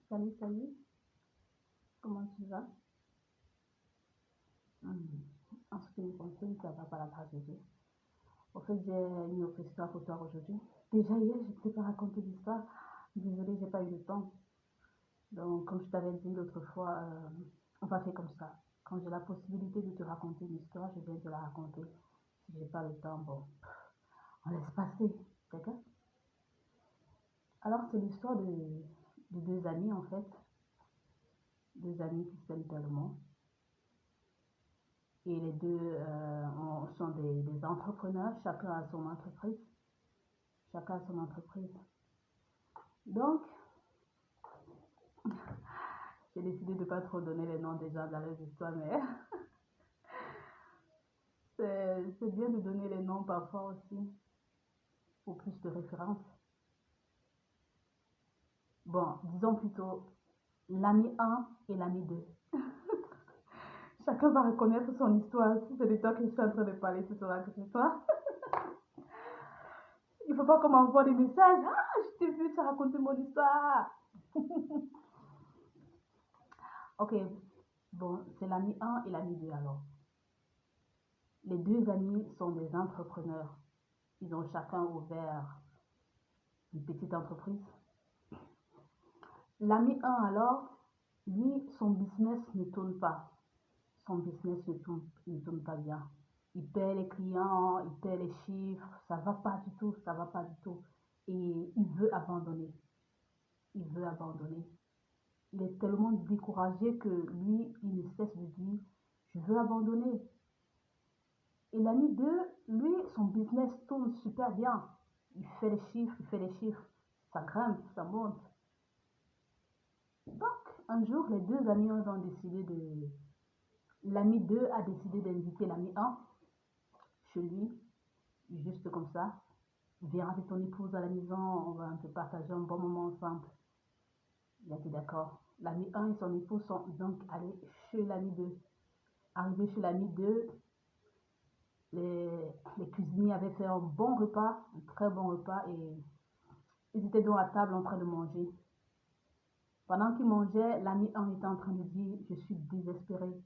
Salut, comment tu vas? Hmm. En ce qui me concerne, ça va par la grâce de Dieu. Au fait, j'ai une autre histoire pour toi aujourd'hui. Déjà hier, je ne t'ai pas raconté l'histoire. Désolée, j'ai pas eu le temps. Donc, comme je t'avais dit l'autre fois, on va faire comme ça. Quand j'ai la possibilité de te raconter une histoire, je viens te la raconter. Si j'ai pas le temps, bon, on laisse passer. D'accord? Alors, c'est l'histoire de deux amis, en fait. Deux amis qui s'aiment tellement. Et les deux sont des entrepreneurs, chacun a son entreprise. Chacun a son entreprise. Donc, j'ai décidé de ne pas trop donner les noms des gens dans les histoires, mais c'est bien de donner les noms parfois aussi, pour plus de références. Bon, disons plutôt l'ami 1 et l'ami 2. Chacun va reconnaître son histoire. Si c'est de toi que je suis en train de parler, ce sera que c'est toi. Il ne faut pas qu'on m'envoie des messages. Ah, je t'ai vu, tu as raconté mon histoire. Ok, bon, c'est l'ami 1 et l'ami 2 alors. Les deux amis sont des entrepreneurs. Ils ont chacun ouvert une petite entreprise. L'ami 1 alors, lui, son business ne tourne pas. Son business ne tourne pas bien. Il paie les clients, il paie les chiffres, ça va pas du tout, ça va pas du tout. Et il veut abandonner. Il veut abandonner. Il est tellement découragé que lui, il ne cesse de dire, je veux abandonner. Et l'ami 2, lui, son business tourne super bien. Il fait les chiffres, il fait les chiffres. Ça grimpe, ça monte. Donc, un jour, les deux amis ont décidé de... L'ami 2 a décidé d'inviter l'ami 1 chez lui, juste comme ça. Viens avec ton épouse à la maison, on va un peu partager un bon moment ensemble. Il a été d'accord. L'ami 1 et son épouse sont donc allés chez l'ami 2. Arrivé chez l'ami 2, les, les cuisiniers avaient fait un bon repas, un très bon repas, et ils étaient donc à table en train de manger. Pendant qu'ils mangeaient, l'ami 1 était en train de dire, je suis désespéré,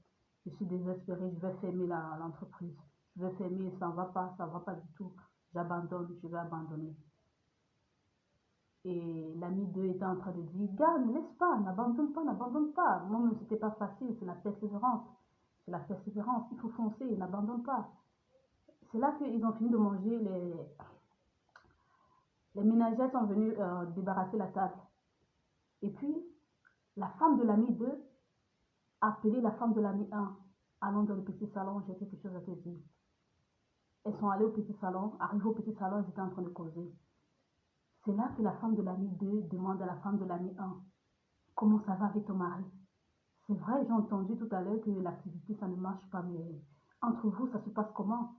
je vais fermer l'entreprise, je vais fermer, ça ne va pas du tout, j'abandonne, je vais abandonner. Et l'ami 2 était en train de dire, gars, ne laisse pas, n'abandonne pas, n'abandonne pas. Moi-même, c'était pas facile, c'est la persévérance. C'est la persévérance, il faut foncer, n'abandonne pas. C'est là qu'ils ont fini de manger, les ménagères sont venus débarrasser la table. Et puis, la femme de l'ami 2 a appelé la femme de l'ami 1. Allons dans le petit salon, j'ai quelque chose à te dire. Elles sont allées au petit salon, arrivées au petit salon, elles étaient en train de causer. C'est là que la femme de l'ami 2 demande à la femme de l'ami 1, comment ça va avec ton mari? C'est vrai, j'ai entendu tout à l'heure que l'activité, ça ne marche pas, mais entre vous, ça se passe comment?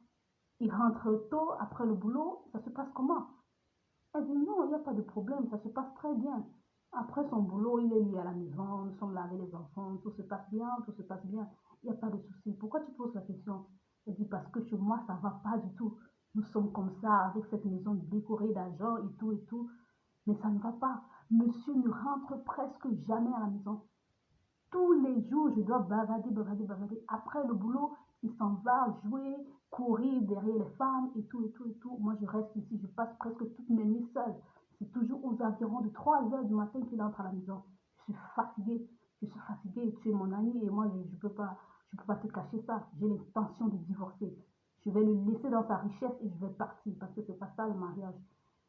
Il rentre tôt après le boulot, ça se passe comment? Elle dit non, il n'y a pas de problème, ça se passe très bien. Après son boulot, il est lié à la maison, nous sommes là avec les enfants, tout se passe bien, tout se passe bien. Il n'y a pas de souci. Pourquoi tu poses la question? Elle dit parce que chez moi, ça ne va pas du tout. Nous sommes comme ça, avec cette maison décorée d'argent et tout, mais ça ne va pas. Monsieur ne rentre presque jamais à la maison. Tous les jours, je dois bavader, bavader, bavader. Après le boulot, il s'en va jouer, courir derrière les femmes et tout, et tout, et tout. Moi, je reste ici, je passe presque toutes mes nuits seule. C'est toujours aux environs de 3 heures du matin qu'il entre à la maison. Je suis fatiguée, tu es mon ami et moi, je peux pas te cacher ça. J'ai l'intention de divorcer. Je vais le laisser dans sa richesse et je vais partir parce que c'est pas ça le mariage.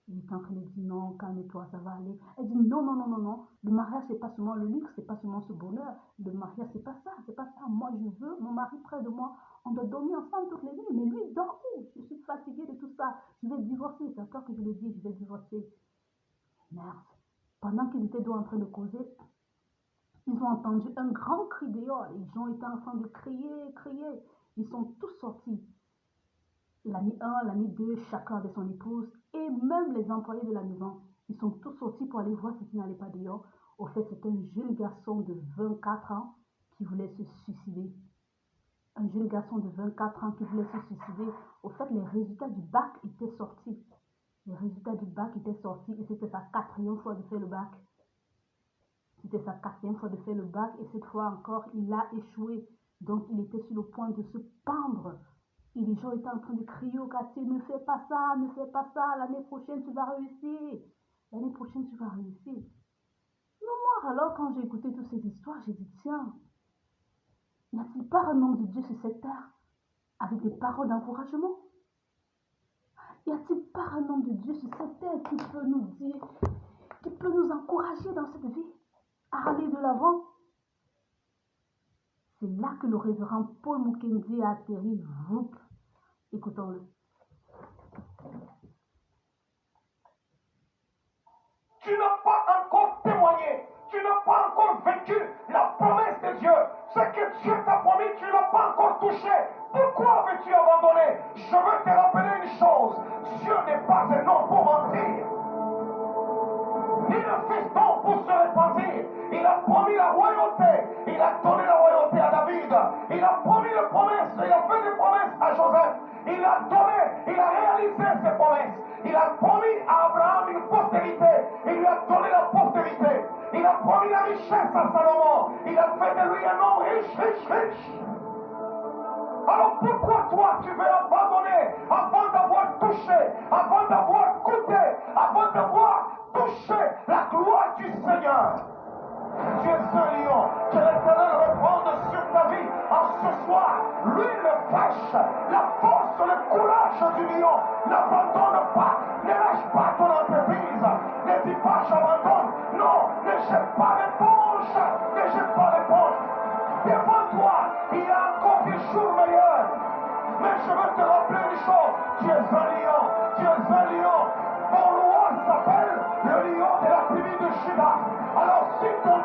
Il est en train de dire non, calme-toi, ça va aller. Elle dit non, non, non, non, non. Le mariage, c'est pas seulement le luxe, c'est pas seulement ce bonheur. Le mariage, c'est pas ça, c'est pas ça. Moi, je veux mon mari près de moi. On doit dormir ensemble toutes les nuits. Mais lui, il dort où? Je suis fatiguée de tout ça. Je vais divorcer. C'est encore que je le dis, je vais divorcer. Merde. Pendant qu'ils étaient deux en train de causer, ils ont entendu un grand cri dehors. Les gens étaient en train de crier, crier. Ils sont tous sortis. L'ami 1, l'ami 2, chacun avec son épouse, et même les employés de la maison. Ils sont tous sortis pour aller voir ce qui n'allait pas dehors. Au fait, c'est un jeune garçon de 24 ans qui voulait se suicider. Un jeune garçon de 24 ans qui voulait se suicider. Au fait, les résultats du bac étaient sortis. Les résultats du bac étaient sortis et c'était sa quatrième fois de faire le bac. C'était sa 4e fois de faire le bac et cette fois encore, il a échoué. Donc, il était sur le point de se pendre. Et les gens étaient en train de crier au quartier, ne fais pas ça, ne fais pas ça, l'année prochaine, tu vas réussir. L'année prochaine, tu vas réussir. Non, moi, alors, quand j'ai écouté toutes ces histoires, j'ai dit, tiens, n'y a-t-il pas un homme de Dieu sur cette terre avec des paroles d'encouragement? Y a-t-il pas un homme de Dieu sur cette terre qui peut nous dire, qui peut nous encourager dans cette vie à aller de l'avant? C'est là que le révérend Paul Mukendi a atterri. Écoutons-le. Tu n'as pas encore témoigné, tu n'as pas encore vécu la promesse de Dieu. Ce que Dieu t'a promis, tu ne l'as pas encore touché. Pourquoi veux-tu abandonner? Je veux te rappeler une chose, Dieu n'est pas un homme pour mentir, ni le fiston pour se repentir. Il a promis la royauté, il a donné la royauté à David, il a promis les promesses, il a fait des promesses à Joseph, il a donné, il a réalisé ses promesses, il a promis à Abraham une postérité, il lui a donné la postérité, il a promis la richesse à Salomon, il a fait de lui un homme riche, riche, riche. Alors pourquoi toi tu veux abandonner avant d'avoir touché, avant d'avoir goûté, avant d'avoir touché la gloire du Seigneur? Tu es un lion, que l'Éternel réponde sur ta vie en ce soir. Lui le fâche, la force, le courage du lion. N'abandonne pas, ne lâche pas ton entreprise. Ne dis pas j'abandonne. Non, ne jette pas l'éponge, ne jette pas l'éponge. Devant toi, il y a encore des jours meilleurs. Mais je veux te rappeler une chose, tu es un lion, tu es un lion. Ton roi s'appelle le lion de la tribu de Juda. Alors si ton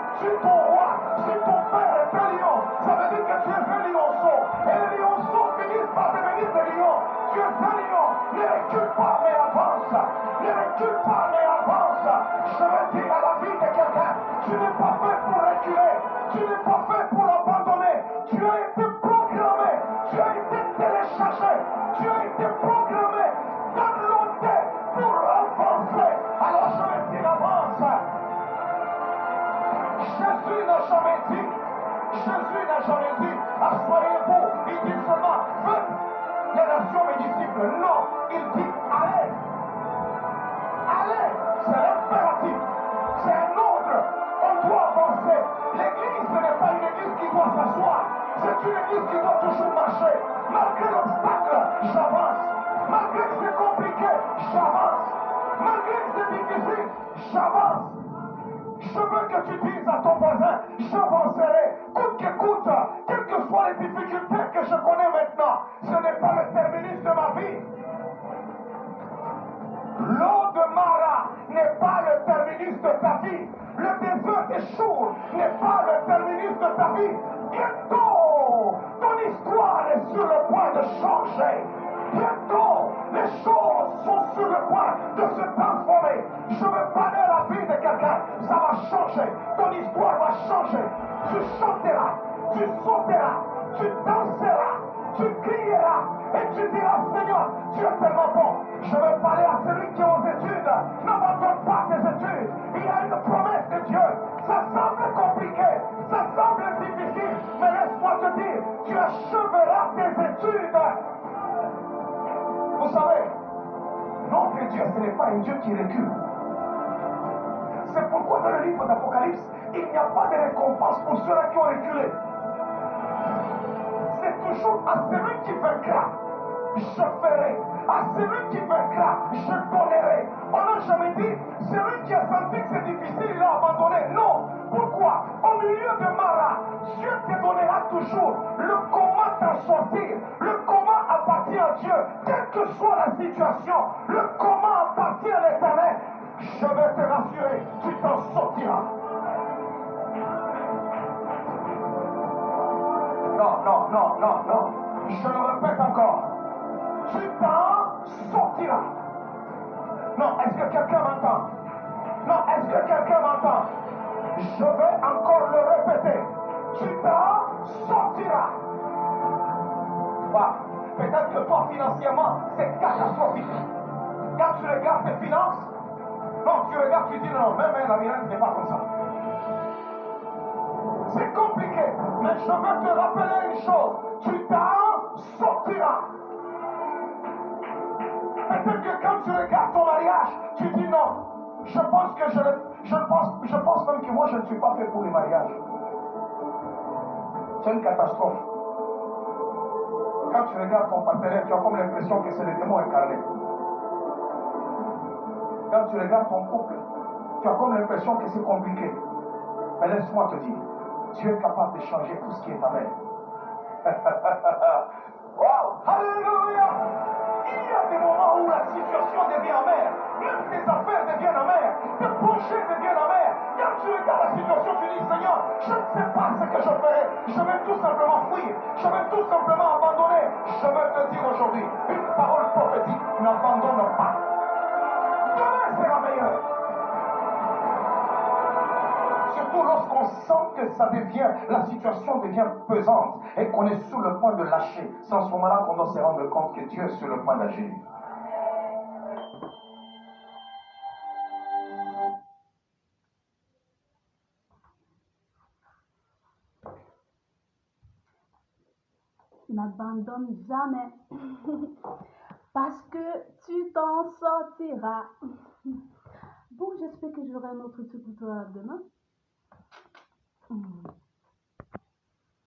roi, si ton père est un lion, ça veut dire que tu es un lionceau. Et les lionceaux finissent par devenir des lions. Tu es un lion, ne recule pas mais avance. Ne recule pas mais avance. Je veux dire à la vie de quelqu'un, tu n'es pas fait pour reculer, tu n'es pas fait pour abandonner. Tu as été programmé, tu as été téléchargé, tu as été programmé, downloadé pour avancer. Alors je veux dire avance. Jésus n'a jamais dit, assoyez-vous, il dit seulement, faites les nations mes disciples. Non, il dit, allez, allez, c'est l'impératif, c'est un ordre, on doit avancer. L'église n'est pas une église qui doit s'asseoir, c'est une église qui doit toujours marcher. Malgré l'obstacle, j'avance. Malgré que c'est compliqué, j'avance. Malgré que c'est difficile, j'avance. Je veux que tu dises à ton voisin, j'avancerai, coûte que coûte, quelles que soient les difficultés que je connais maintenant, ce n'est pas le terminus de ma vie. L'eau de Mara n'est pas le terminus de ta vie. Le désert des Chour n'est pas le terminus de ta vie. Bientôt, ton histoire est sur le point de changer. Bientôt, les choses sont sur le point de se transformer. Je veux parler à la vie de quelqu'un. Ça va changer. Ton histoire va changer. Tu chanteras, tu sauteras, tu danseras, tu crieras et tu diras, Seigneur, tu es tellement bon. Je veux parler à celui qui est aux études. N'abandonne pas tes études. Il y a une promesse de Dieu. Ça semble compliqué, ça semble difficile, mais laisse-moi te dire, tu achèveras tes études. Vous savez, notre Dieu, ce n'est pas un Dieu qui recule. C'est pourquoi dans le livre d'Apocalypse, il n'y a pas de récompense pour ceux-là qui ont reculé. C'est toujours à celui qui vaincra, je ferai. À celui qui vaincra, je donnerai. On n'a jamais dit, celui qui a senti que c'est difficile, il a abandonné. Non. Pourquoi? Au milieu de Mara, Dieu te donnera toujours le comment t'en sortir. Le comment appartient à Dieu. Quelle que soit la situation, le comment appartient à l'Éternel. Je vais te rassurer, tu t'en sortiras. Non. Je le répète encore. Tu t'en sortiras. Non, est-ce que quelqu'un m'entend? Non, est-ce que quelqu'un m'entend? Je vais encore le répéter. Tu t'en sortiras. Bah, peut-être que toi, financièrement, c'est catastrophique. Quand tu regardes tes finances, non, tu regardes, tu dis non, même la miracle n'est pas comme ça. C'est compliqué, mais je veux te rappeler une chose. Tu t'en sortiras. Peut-être que quand tu regardes ton mariage, tu dis non. Je pense que je pense même que moi je ne suis pas fait pour les mariages. C'est une catastrophe. Quand tu regardes ton partenaire, tu as comme l'impression que c'est le démon incarné. Quand tu regardes ton couple, tu as comme l'impression que c'est compliqué. Mais laisse-moi te dire, tu es capable de changer tout ce qui est amer. Wow, alléluia! Il y a des moments où la situation devient amère, même tes affaires deviennent amères, tes projets deviennent amers. Quand tu regardes la situation, tu dis Seigneur, je ne sais pas ce que je ferai, je vais tout simplement fuir, je vais tout simplement abandonner. Je veux te dire aujourd'hui, une parole prophétique, n'abandonne pas. Demain sera meilleur. Surtout lorsqu'on sent que ça devient, la situation devient pesante et qu'on est sur le point de lâcher. C'est en ce moment-là qu'on doit se rendre compte que Dieu est sur le point d'agir. N'abandonne jamais. Parce que tu t'en sortiras. Bon, j'espère que j'aurai un autre truc pour toi demain.